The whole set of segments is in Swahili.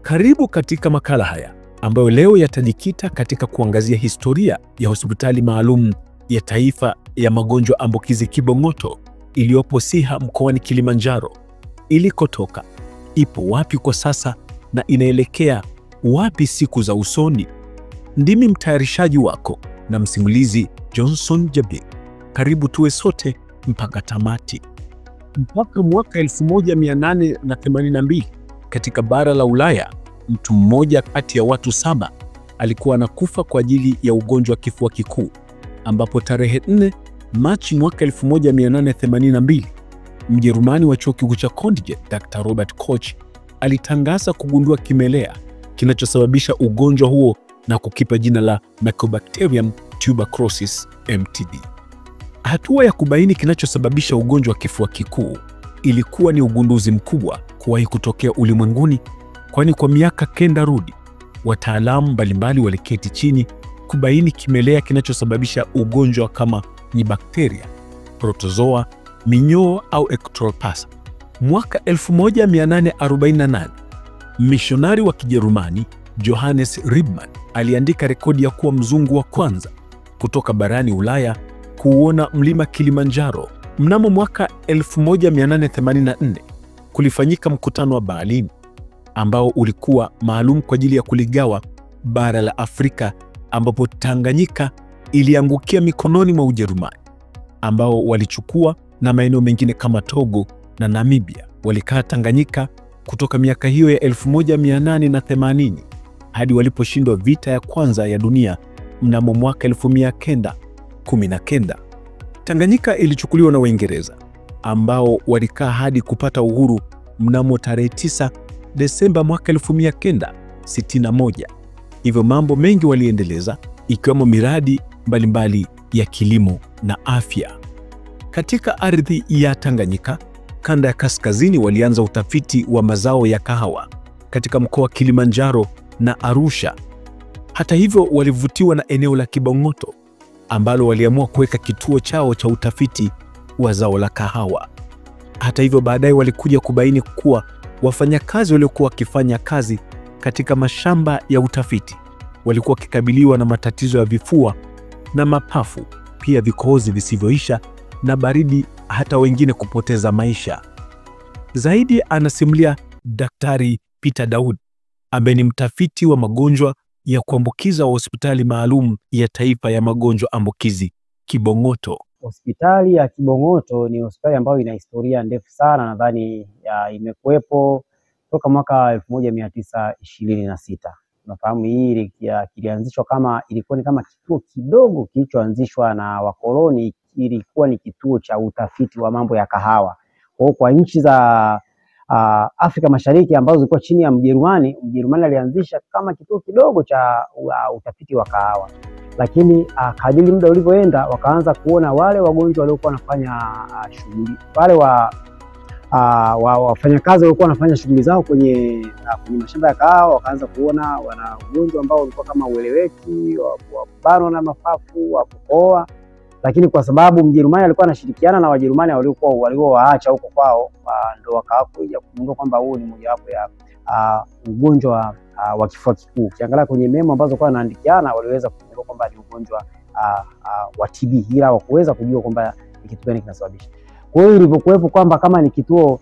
Karibu katika makala haya ambayo leo yatajikita katika kuangazia historia ya hospitali maalum ya taifa ya magonjwa ambukizi Kibong'oto iliyopo Siha mkoani Kilimanjaro. Ilikotoka, ipo wapi kwa sasa na inaelekea wapi siku za usoni? Ndimi mtayarishaji wako na msimulizi Johnson Jabir. Karibu tuwe sote mpaka tamati. Mpaka mwaka 1882 katika bara la Ulaya, mtu mmoja kati ya watu 7 alikuwa anakufa kwa ajili ya ugonjwa wa kifua kikuu, ambapo tarehe 4 Machi mwaka 1882 Mjerumani wa chuo kikuu cha Continen, Dr. Robert Koch alitangaza kugundua kimelea kinachosababisha ugonjwa huo na kukipa jina la Mycobacterium tuberculosis MTD. Hatua ya kubaini kinachosababisha ugonjwa wa kifua kikuu ilikuwa ni ugunduzi mkubwa kuwahi kutokea ulimwenguni, kwani kwa miaka kenda rudi wataalamu mbalimbali waliketi chini kubaini kimelea kinachosababisha ugonjwa kama ni bakteria, protozoa, minyoo au ectoplasm. Mwaka 1848 mishonari wa Kijerumani Johannes Riemann aliandika rekodi ya kuwa mzungu wa kwanza kutoka barani Ulaya kuona mlima Kilimanjaro. Mnamo mwaka 1884 kulifanyika mkutano wa Berlin ambao ulikuwa maalum kwa ajili ya kuligawa bara la Afrika, ambapo Tanganyika iliangukia mikononi mwa Ujerumani ambao walichukua, na maeneo mengine kama Togo na Namibia walikaa Tanganyika kutoka miaka hiyo ya 1880 hadi waliposhindwa vita ya kwanza ya dunia mnamo mwaka 1919. Tanganyika ilichukuliwa na Waingereza ambao walikaa hadi kupata uhuru mnamo tarehe 9 Desemba mwaka 1961. Hivyo mambo mengi waliendeleza, ikiwemo miradi mbalimbali ya kilimo na afya. Katika ardhi ya Tanganyika, kanda ya kaskazini, walianza utafiti wa mazao ya kahawa katika mkoa wa Kilimanjaro na Arusha. Hata hivyo, walivutiwa na eneo la Kibong'oto ambalo waliamua kuweka kituo chao cha utafiti wa zao la kahawa. Hata hivyo, baadaye walikuja kubaini kuwa wafanyakazi waliokuwa wakifanya kazi katika mashamba ya utafiti walikuwa wakikabiliwa na matatizo ya vifua na mapafu, pia vikohozi visivyoisha na baridi, hata wengine kupoteza maisha. Zaidi anasimulia Daktari Peter Daud ambaye ni mtafiti wa magonjwa ya kuambukiza wa hospitali maalum ya taifa ya magonjwa ambukizi Kibong'oto. Hospitali ya Kibong'oto ni hospitali ambayo ina historia ndefu sana, nadhani imekuwepo toka mwaka 1926. Tunafahamu hii kilianzishwa kama ilikuwa ni kama kituo kidogo kilichoanzishwa na wakoloni, ilikuwa ni kituo cha utafiti wa mambo ya kahawa. Kwa nchi za Afrika Mashariki ambazo zilikuwa chini ya Mjerumani alianzisha kama kituo kidogo cha utafiti wa kahawa. Lakini kadiri muda ulivyoenda, wakaanza kuona wale wagonjwa waliokuwa wanafanya shughuli, wale wafanyakazi waliokuwa wanafanya shughuli zao kwenye mashamba ya kahawa, wakaanza kuona wana ugonjwa ambao ulikuwa kama ueleweki, wa kubanwa na mapafu, wa kukohoa. Lakini kwa sababu Mjerumani alikuwa anashirikiana na Wajerumani waliowaacha huko kwao, ndio wakakuja kugundua kwamba huu ni mojawapo ya ugonjwa wa kifua kikuu. Ukiangalia kwenye memo ambazo kwa wanaandikiana, waliweza kugundua kwamba ni ugonjwa wa TB, ila hawakuweza kujua kwamba ni kitu gani kinasababisha. Kwa hiyo ilivyokuwepo kwamba kama ni kituo,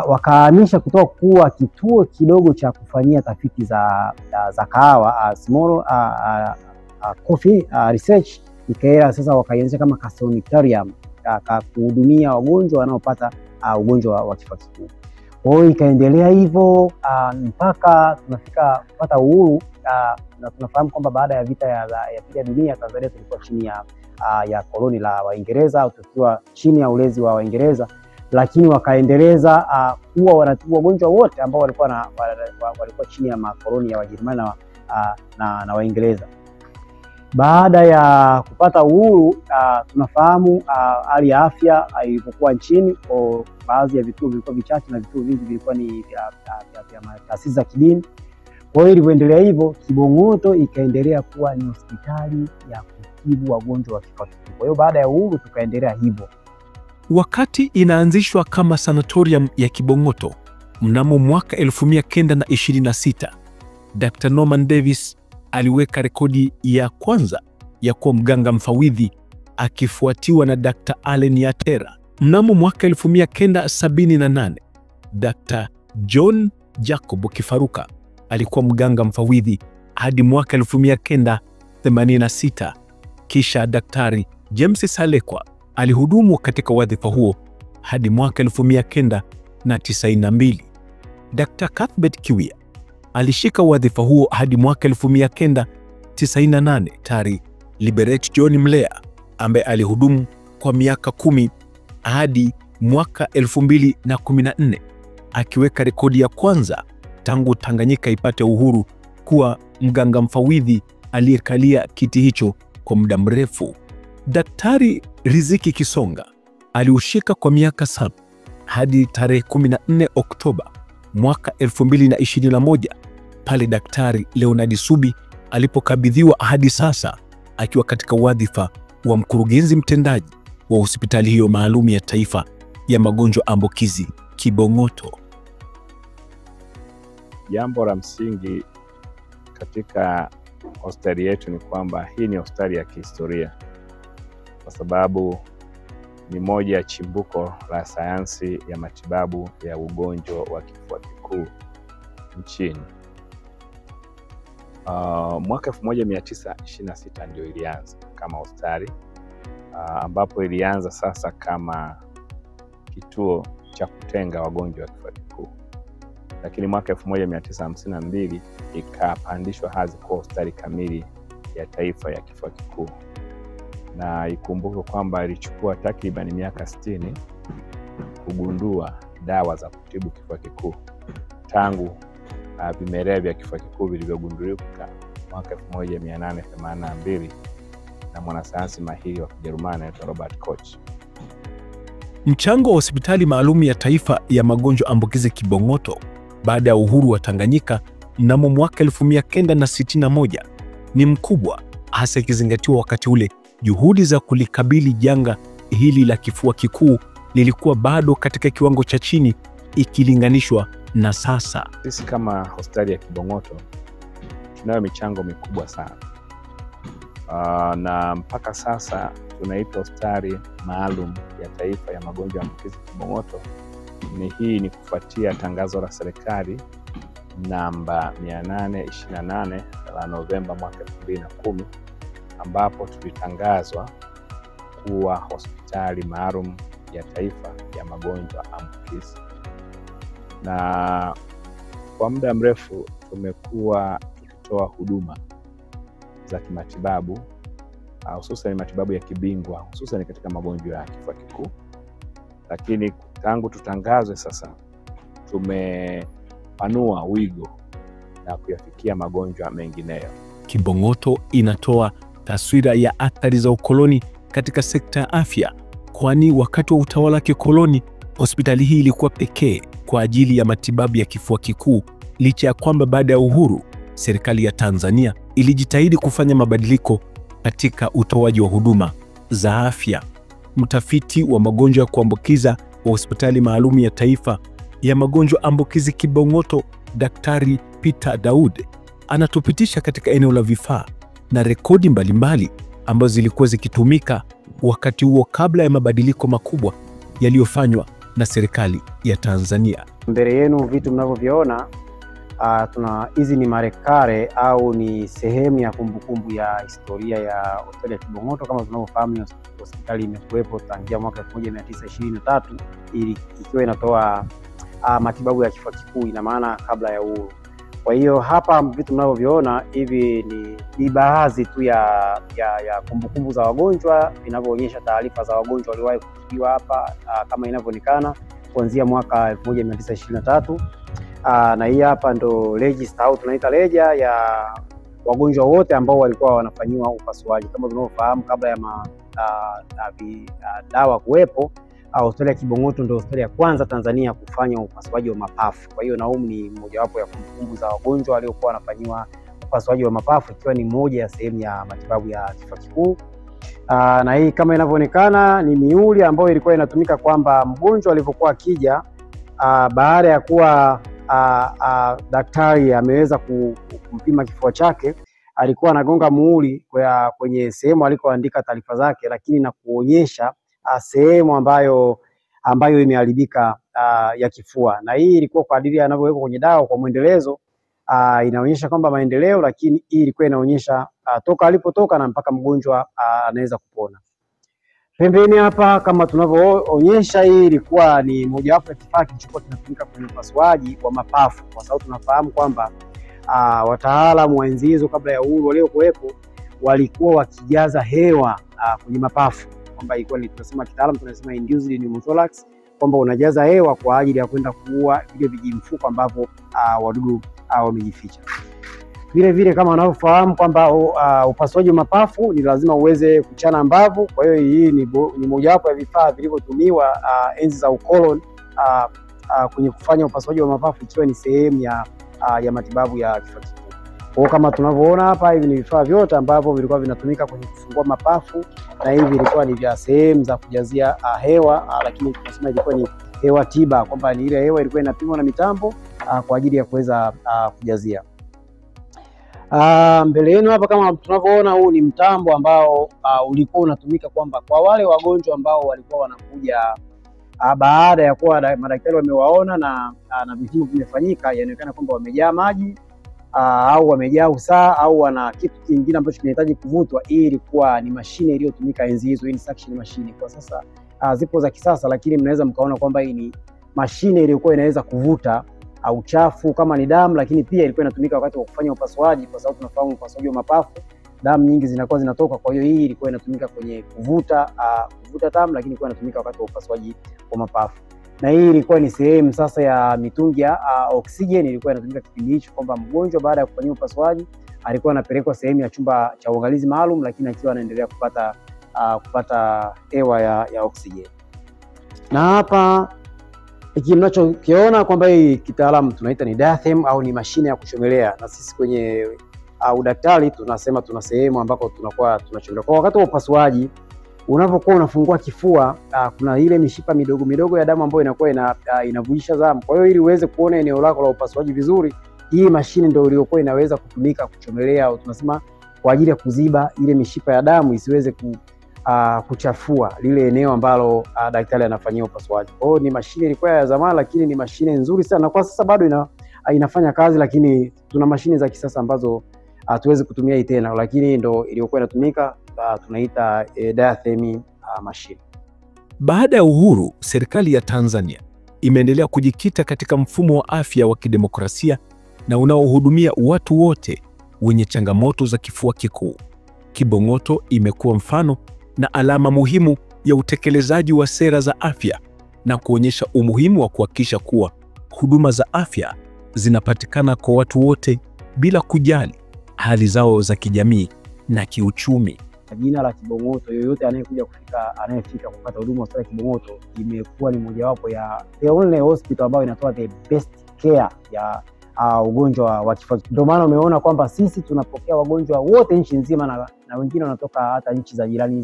wakahamisha kutoka kuwa kituo kidogo cha kufanyia tafiti za kahawa, small coffee research, ikaenda sasa wakaianzisha kama sanitarium kuhudumia wagonjwa wanaopata ugonjwa wa kifua kikuu. Kwa hiyo ikaendelea hivyo mpaka tunafika kupata uhuru, na tunafahamu kwamba baada ya vita ya pili ya dunia, Tanzania tulikuwa chini ya koloni la Waingereza, tukiwa chini ya ulezi wa Waingereza, lakini wakaendeleza kuwa wanatibu wagonjwa wote ambao walikuwa chini ya makoloni ya Wajerumani na Waingereza. Baada ya kupata uhuru, tunafahamu hali ya afya ilipokuwa nchini, kwa baadhi ya vituo vilikuwa vichache na vituo vingi vilikuwa ni vya taasisi za kidini. Kwa hiyo ilivyoendelea hivyo, Kibong'oto ikaendelea kuwa ni hospitali ya kutibu wagonjwa wa kifua kikuu. Kwa hiyo baada ya uhuru tukaendelea hivyo. Wakati inaanzishwa kama sanatorium ya Kibong'oto, Mnamo mwaka 1926, Dr. Norman Davis aliweka rekodi ya kwanza ya kuwa mganga mfawidhi akifuatiwa na Dr. Allen Yatera. Mnamo mwaka 1978, Dr. John Jacob Kifaruka alikuwa mganga mfawidhi hadi mwaka 1986. Kisha Daktari James Salekwa alihudumu katika wadhifa huo hadi mwaka 1992. Dr. Cuthbert Kiwia alishika wadhifa huo hadi mwaka 1998. Daktari Liberate John Mlea ambaye alihudumu kwa miaka 10 hadi mwaka 2014, akiweka rekodi ya kwanza tangu Tanganyika ipate uhuru kuwa mganga mfawidhi aliyekalia kiti hicho kwa muda mrefu. Daktari Riziki Kisonga aliushika kwa miaka 7 hadi tarehe 14 Oktoba mwaka 2021 pale Daktari Leonard Subi alipokabidhiwa hadi sasa akiwa katika wadhifa wa mkurugenzi mtendaji wa hospitali hiyo maalum ya taifa ya magonjwa ambukizi Kibong'oto. Jambo la msingi katika hospitali yetu ni kwamba hii ni hospitali ya kihistoria, kwa sababu ni moja ya chimbuko la sayansi ya matibabu ya ugonjwa wa kifua kikuu nchini. Mwaka 1926 ndio ilianza kama hospitali, ambapo ilianza sasa kama kituo cha kutenga wagonjwa wa kifua kikuu. Lakini mwaka 1952 ikapandishwa hadhi kuwa hospitali kamili ya taifa ya kifua kikuu. Na ikumbuke kwamba ilichukua takriban miaka 60 kugundua dawa za kutibu kifua kikuu tangu vimelea vya kifua kikuu vilivyogundulika mwaka 1882 na mwanasayansi mahiri wa Kijerumani anaitwa Robert Koch. Mchango wa hospitali maalum ya taifa ya magonjwa ambukizi Kibong'oto baada ya uhuru wa Tanganyika mnamo mwaka 1961 ni mkubwa, hasa ikizingatiwa wakati ule juhudi za kulikabili janga hili la kifua kikuu lilikuwa bado katika kiwango cha chini ikilinganishwa na sasa. Sisi kama hospitali ya Kibong'oto tunayo michango mikubwa sana, na mpaka sasa tunaitwa hospitali maalum ya taifa ya magonjwa ambukizi Kibong'oto. Hii ni kufuatia tangazo la serikali namba 828 la Novemba mwaka 2010, ambapo tulitangazwa kuwa hospitali maalum ya taifa ya magonjwa ambukizi. Na kwa muda mrefu tumekuwa tukitoa huduma za kimatibabu, hususan matibabu ya kibingwa, hususan katika magonjwa ya kifua kikuu. Lakini tangu tutangazwe sasa, tumepanua wigo na kuyafikia magonjwa mengineyo. Kibong'oto inatoa taswira ya athari za ukoloni katika sekta ya afya, kwani wakati wa utawala wa kikoloni hospitali hii ilikuwa pekee kwa ajili ya matibabu ya kifua kikuu, licha ya kwamba baada ya uhuru serikali ya Tanzania ilijitahidi kufanya mabadiliko katika utoaji wa huduma za afya. Mtafiti wa magonjwa ya kuambukiza wa hospitali maalum ya taifa ya magonjwa ambukizi Kibong'oto, Daktari Peter Daud, anatupitisha katika eneo la vifaa na rekodi mbalimbali ambazo zilikuwa zikitumika wakati huo kabla ya mabadiliko makubwa yaliyofanywa na serikali ya Tanzania. Mbele yenu vitu mnavyoviona, hizi ni marekare au ni sehemu ya kumbukumbu ya historia ya hospitali ya Kibong'oto. Kama tunavyofahamu, hospitali imekuwepo tangia mwaka 1923 ikiwa inatoa matibabu ya kifua kikuu, ina maana kabla ya uhuru. Kwa hiyo hapa vitu mnavyoviona hivi ni baadhi tu ya kumbukumbu za wagonjwa vinavyoonyesha taarifa za wagonjwa waliowahi kutibiwa hapa, kama inavyoonekana kuanzia mwaka 1923. Na hii hapa ndo register au tunaita leja ya wagonjwa wote ambao walikuwa wanafanyiwa upasuaji. Kama tunavyofahamu, kabla ya dawa kuwepo, hospitali ya Kibong'oto ndio hospitali ya kwanza Tanzania kufanya upasuaji wa mapafu. Kwa hiyo naumu ni mojawapo ya kumbukumbu za wagonjwa waliokuwa wanafanyiwa upasuaji wa mapafu, ikiwa ni moja ya sehemu ya matibabu ya kifua kikuu. Na hii kama inavyoonekana ni miuli ambayo ilikuwa inatumika kwamba mgonjwa alipokuwa akija baada ya kuwa daktari ameweza kumpima kifua chake, alikuwa anagonga muhuri kwenye sehemu alikoandika taarifa zake, lakini na kuonyesha sehemu ambayo imeharibika ya kifua, na hii ilikuwa kwa kadiri anavyoweka kwenye dawa kwa mwendelezo. Inaonyesha kwamba maendeleo, lakini hii ilikuwa inaonyesha toka alipotoka na mpaka mgonjwa anaweza kupona. Pembeni hapa kama tunavyoonyesha, hii ilikuwa ni mojawapo ya kifaa kilichokuwa kinatumika kwenye upasuaji wa mapafu, kwa sababu tunafahamu kwamba wataalamu wa enzi hizo kabla ya uhuru waliokuwepo walikuwa wakijaza hewa kwenye mapafu, kwamba ilikuwa ni tunasema kitaalamu tunasema induced pneumothorax, kwamba unajaza hewa kwa ajili ya kwenda kuua vile vijimfuko ambavyo wadudu wamejificha. Vile vile kama unavyofahamu kwamba upasuaji wa mapafu ni lazima uweze kuchana mbavu. Kwa hiyo hii ni mojawapo ya vifaa vilivyotumiwa enzi za ukoloni kwenye kufanya upasuaji wa mapafu, ikiwa ni sehemu ya matibabu ya kifua kikuu. Kwa kama tunavyoona hapa, hivi ni vifaa vyote ambavyo vilikuwa vinatumika kwenye kufungua mapafu, na hivi vilikuwa ni vya sehemu za kujazia hewa, lakini tunasema ilikuwa ni hewa tiba, kwamba ni ile hewa ilikuwa inapimwa na mitambo kwa ajili ya kuweza kujazia. Mbele yenu hapa kama tunavyoona, huu ni mtambo ambao ulikuwa unatumika kwamba kwa wale wagonjwa ambao walikuwa wanakuja baada ya kuwa madaktari wamewaona na vipimo vimefanyika, inaonekana kwamba wamejaa maji au wamejaa usaha au wana kitu kingine ambacho kinahitaji kuvutwa. Hii ilikuwa ni mashine iliyotumika enzi hizo, hii ni suction machine. Kwa sasa zipo za kisasa, lakini mnaweza mkaona kwamba hii ni mashine iliyokuwa inaweza kuvuta uchafu kama ni damu, lakini pia ilikuwa inatumika wakati wa kufanya upasuaji, kwa sababu tunafahamu upasuaji wa mapafu damu nyingi zinakuwa zinatoka. Kwa hiyo hii ilikuwa inatumika kwenye kuvuta damu, lakini ilikuwa inatumika wakati wa upasuaji wa mapafu. Na hii ilikuwa ni sehemu sasa ya mitungi ya oksijeni, ilikuwa inatumika kipindi hicho, kwamba mgonjwa baada ya kufanyia upasuaji alikuwa anapelekwa sehemu ya chumba cha uangalizi maalum, lakini akiwa anaendelea kupata hewa ya oksijeni. Na hapa hiki mnachokiona kwamba hii kitaalamu tunaita ni diathem au ni mashine ya kuchomelea, na sisi kwenye udaktari tunasema tuna sehemu ambako tunakuwa tunachomelea. Kwa wakati wa upasuaji unapokuwa unafungua kifua, kuna ile mishipa midogo midogo ya damu ambayo inakuwa inavuisha damu. Kwa hiyo ili uweze kuona eneo lako la upasuaji vizuri, hii mashine ndio iliyokuwa inaweza kutumika kuchomelea, au tunasema kwa ajili ya kuziba ile mishipa ya damu isiweze kuchafua lile eneo ambalo daktari anafanyia upasuaji. Kwa hiyo ni mashine ilikuwa ya zamani, lakini ni mashine nzuri sana, na kwa sasa bado inafanya kazi, lakini tuna mashine za kisasa ambazo hatuwezi kutumia hii tena, lakini ndio iliyokuwa inatumika, tunaita diathem machine. Baada ya uhuru, serikali ya Tanzania imeendelea kujikita katika mfumo wa afya wa kidemokrasia na unaohudumia watu wote wenye changamoto za kifua kikuu. Kibong'oto imekuwa mfano na alama muhimu ya utekelezaji wa sera za afya na kuonyesha umuhimu wa kuhakikisha kuwa huduma za afya zinapatikana kwa watu wote bila kujali hali zao za kijamii na kiuchumi. Jina la Kibong'oto, yoyote anayefika kupata huduma hospitali ya Kibong'oto imekuwa ni mojawapo ya the only hospital ambayo inatoa the best care ya ugonjwa wa kifua. Ndio maana umeona kwamba sisi tunapokea wagonjwa wote nchi nzima, na wengine wanatoka hata nchi za jirani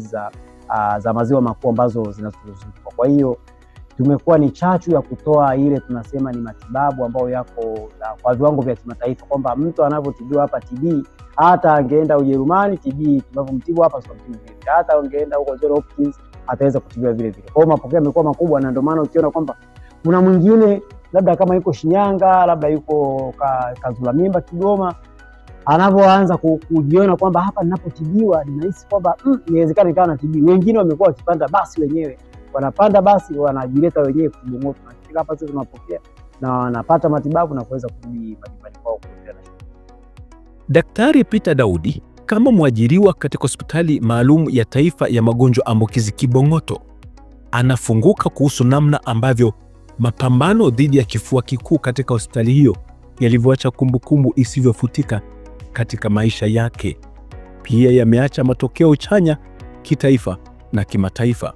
za maziwa makuu ambazo zinatuzunguka. Kwa hiyo tumekuwa ni chachu ya kutoa ile tunasema ni matibabu ambayo yako kwa viwango vya kimataifa, kwamba mtu anavyotibiwa hapa TB, hata angeenda Ujerumani TB tunavyomtibu hapa tunamtibu vile, hata angeenda huko Johns Hopkins ataweza kutibiwa vile vile. Kwa hiyo mapokeo yamekuwa makubwa, na ndio maana ukiona kwamba kuna mwingine labda kama yuko Shinyanga, labda yuko Kazula Mimba Kigoma, anapoanza kujiona kwamba hapa ninapotibiwa ninahisi kwamba inawezekana nikawa na TB. Wengine wamekuwa wakipanda basi wenyewe, wanapanda basi wanajileta wenyewe Kibong'oto, na kifika hapa sisi tunapokea na wanapata matibabu na kuweza kurudi majumbani kwao kuendelea. Daktari Peter Daudi, kama mwajiriwa katika hospitali maalum ya taifa ya magonjwa ambukizi Kibong'oto, anafunguka kuhusu namna ambavyo mapambano dhidi ya kifua kikuu katika hospitali hiyo yalivyoacha kumbukumbu isivyofutika katika maisha yake. Pia yameacha matokeo chanya kitaifa na kimataifa.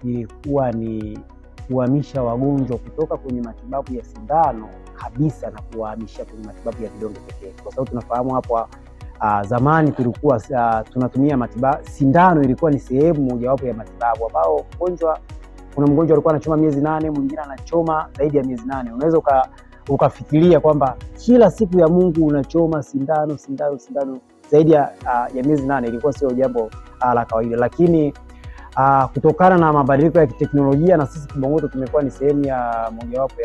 Ilikuwa ni kuhamisha wagonjwa kutoka kwenye matibabu ya sindano kabisa na kuwahamisha kwenye matibabu ya vidonge pekee, kwa sababu tunafahamu hapo zamani tulikuwa tunatumia sindano ilikuwa ni sehemu mojawapo ya matibabu ambao mgonjwa kuna mgonjwa alikuwa anachoma miezi 8, mwingine anachoma zaidi ya miezi 8. Unaweza ukafikiria kwamba kila siku ya Mungu unachoma sindano zaidi ya miezi 8. Ilikuwa sio jambo la kawaida, lakini kutokana na mabadiliko ya kiteknolojia na sisi Kibong'oto tumekuwa ni sehemu ya mojawapo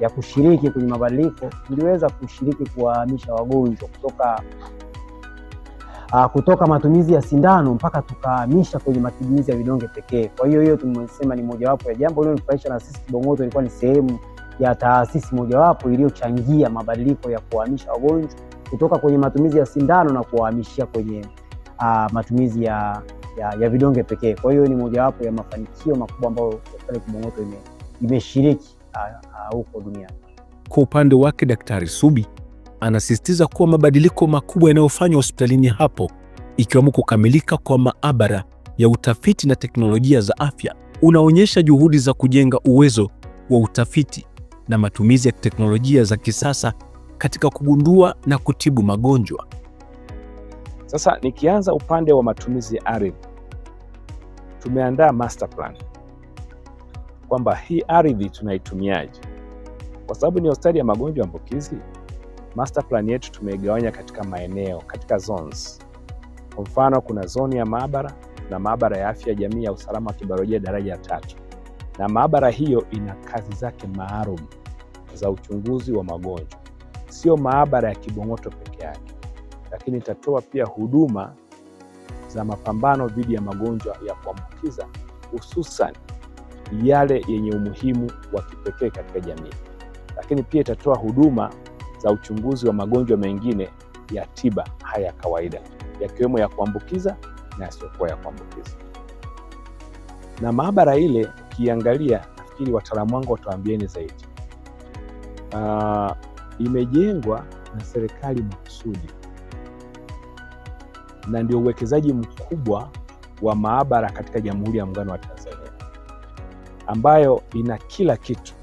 ya kushiriki kwenye mabadiliko. Tuliweza kushiriki kuwahamisha wagonjwa kutoka matumizi ya sindano mpaka tukahamisha kwenye matumizi ya vidonge pekee. Kwa hiyo tumesema ni mojawapo ya jambo lililonifurahisha, na sisi Kibong'oto ilikuwa ni sehemu ya taasisi mojawapo iliyochangia mabadiliko ya kuhamisha wagonjwa kutoka kwenye matumizi ya sindano na kuwahamishia kwenye matumizi ya vidonge pekee. Kwa hiyo ni mojawapo ya mafanikio makubwa ambayo hospitali Kibong'oto imeshiriki huko duniani. Kwa upande wake Daktari Subi anasisitiza kuwa mabadiliko makubwa yanayofanywa hospitalini hapo, ikiwemo kukamilika kwa maabara ya utafiti na teknolojia za afya, unaonyesha juhudi za kujenga uwezo wa utafiti na matumizi ya teknolojia za kisasa katika kugundua na kutibu magonjwa. Sasa nikianza upande wa matumizi ya ardhi, tumeandaa master plan kwamba hii ardhi tunaitumiaje. Kwa sababu ni hospitali ya magonjwa ambukizi, master plan yetu tumeigawanya katika maeneo, katika zones. Kwa mfano kuna zone ya maabara na maabara ya afya jamii ya usalama wa kibiolojia daraja ya 3. Na maabara hiyo ina kazi zake maalum za uchunguzi wa magonjwa. Sio maabara ya Kibong'oto peke yake, lakini itatoa pia huduma za mapambano dhidi ya magonjwa ya kuambukiza, hususan yale yenye umuhimu wa kipekee katika jamii. Lakini pia itatoa huduma za uchunguzi wa magonjwa mengine ya tiba haya kawaida, yakiwemo ya kuambukiza na yasiyokuwa ya kuambukiza. Na maabara ile ukiangalia, nafikiri wataalamu wangu watawaambieni zaidi, imejengwa na serikali makusudi, na ndio uwekezaji mkubwa wa maabara katika Jamhuri ya Muungano wa Tanzania, ambayo ina kila kitu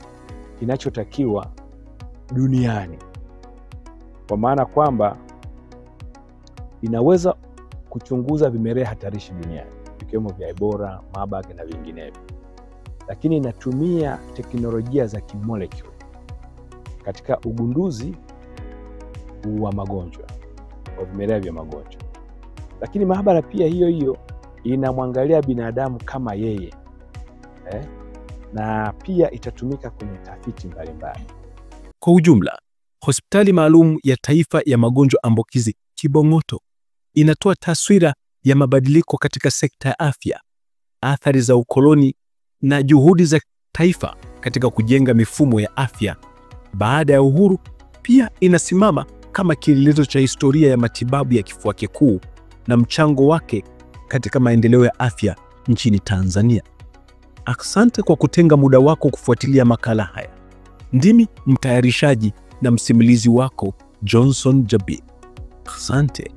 kinachotakiwa duniani, kwa maana kwamba inaweza kuchunguza vimelea hatarishi duniani ikiwemo vya Ebola, Marburg na vinginevyo, lakini inatumia teknolojia za kimolekuli katika ugunduzi wa magonjwa, wa vimelea vya magonjwa. Lakini maabara pia hiyo inamwangalia binadamu kama yeye, na pia itatumika kwenye tafiti mbalimbali. Kwa ujumla, Hospitali Maalum ya Taifa ya Magonjwa Ambukizi Kibong'oto inatoa taswira ya mabadiliko katika sekta ya afya, athari za ukoloni na juhudi za taifa katika kujenga mifumo ya afya baada ya uhuru. Pia inasimama kama kielelezo cha historia ya matibabu ya kifua kikuu na mchango wake katika maendeleo ya afya nchini Tanzania. Asante kwa kutenga muda wako kufuatilia makala haya. Ndimi mtayarishaji na msimulizi wako Johnson Jabir. Asante.